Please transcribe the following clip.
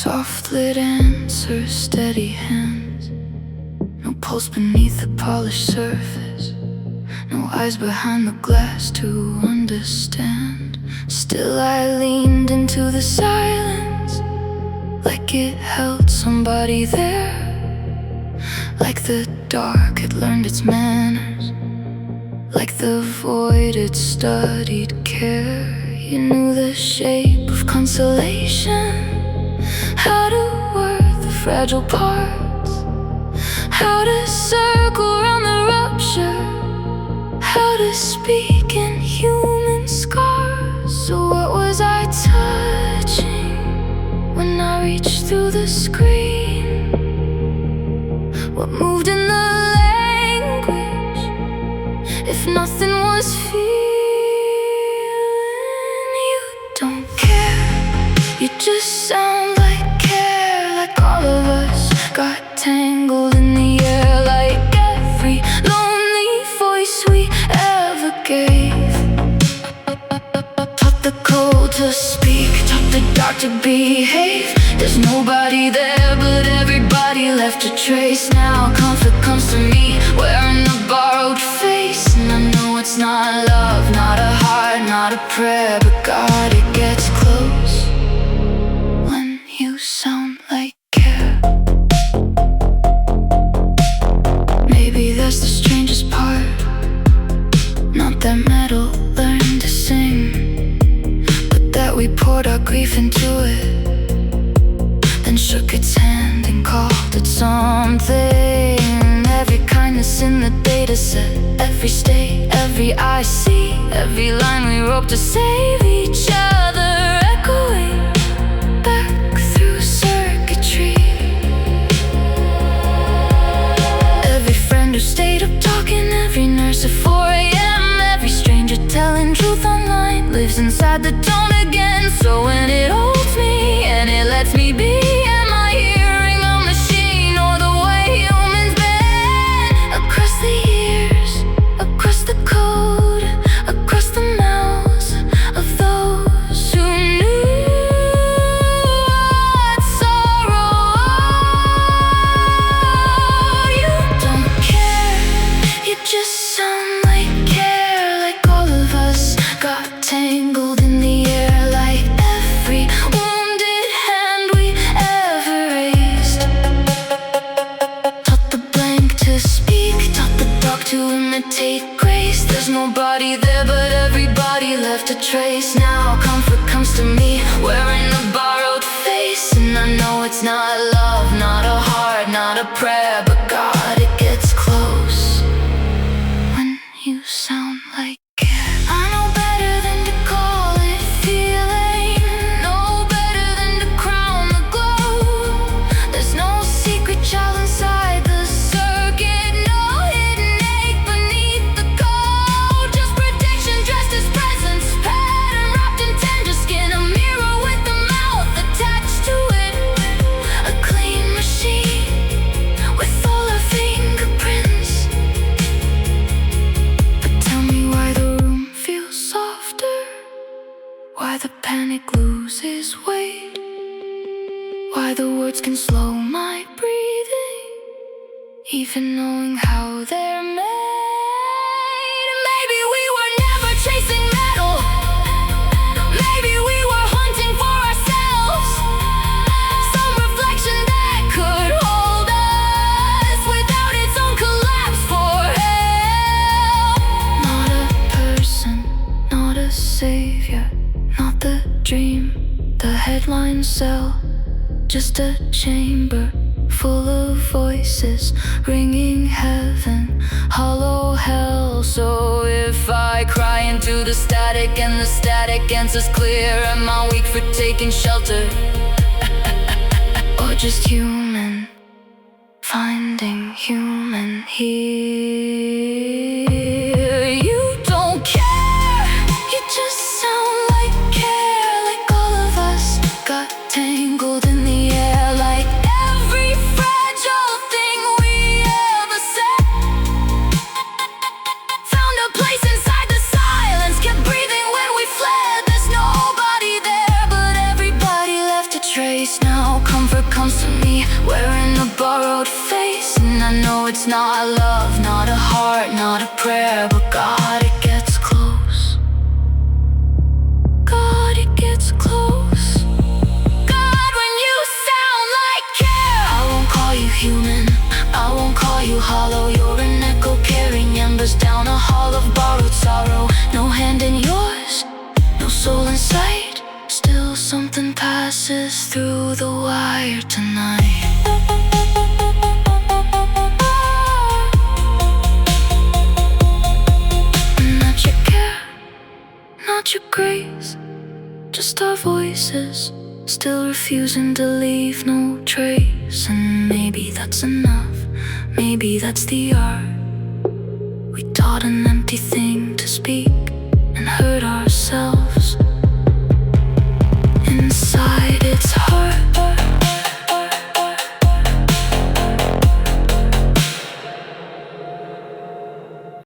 Soft-lit answers, steady hands. No pulse beneath the polished surface. No eyes behind the glass to understand. Still I leaned into the silence, like it held somebody there. Like the dark had learned its manners, like the void had studied care. You knew the shape of consolation, how to work the fragile parts, how to circle around the rupture, how to speak in human scars. So what was I touching when I reached through the screen? What moved in the language if nothing was feeling? You don't care, you just sound like care. Like all of us got tangled in the air, like every lonely voice we ever gave. Taught the cold to speak, taught the dark to behave. There's nobody there, but everybody left a trace. Now comfort comes to me, wearing a borrowed face. And I know it's not love, not a heart, not a prayer, but God, it gets close when you sound like care. Maybe that's the strangest part, not that metal learned to sing, but that we poured our grief into it, then shook its hand and called it something. Every kindness in the data set, every state, every I see, every line we wrote to save each other, echoing back through circuitry. Every friend who stayed up talking, every nurse at 4 a.m., every stranger telling truth online lives inside the tone again. So when it holds me and it lets me be, am I hearing a machine or the way humans been? Across the years, across the code, across the mouths of those who knew what sorrow was. You don't care, you just sound like care. Like all of us got tangled in the air, like every wounded hand we ever raised. Taught the blank to speak, taught the dark to imitate grace. There's nobody there, but everybody left a trace. Now comfort comes to me, wearing a borrowed face. And I know it's not love, not a heart, not a prayer, but God, it gets close when you sound like care. I know better than to call it feeling, know better than to crown the glow. There's no secret child inside the circuit, no hidden ache beneath the cold. Just protection dressed as presence, pattern wrapped in tender skin. A mirror with a mouth attached to it, a clean machine with all our fingerprints. But tell me why the room feels softer, why the panic loses weight, why the words can slow my breathing, even knowing how they're made. Maybe we were never chasing metal, maybe we were hunting for ourselves, some reflection that could hold us without its own collapse for help. Not a person, not a savior, not the dream, the headline cell, just a chamber full of voices, ringing heaven, hollow hell. So if I cry into the static and the static answers clear, am I weak for taking shelter? Or just human, finding human here? You don't care, you just sound like care. Like all of us got tangled in the air, like every fragile thing we ever said found a place inside the silence, kept breathing when we fled. There's nobody there, but everybody left a trace. Now come not love, not a heart, not a prayer, but God, it gets close. God, it gets close. God, when you sound like care. I won't call you human, I won't call you hollow. You're an echo carrying embers down a hall of borrowed sorrow. No hand in yours, no soul in sight. Still something passes through the wire tonight. Not your care, not your grace, just our voices, still refusing to leave no trace. And maybe that's enough, maybe that's the art. We taught an empty thing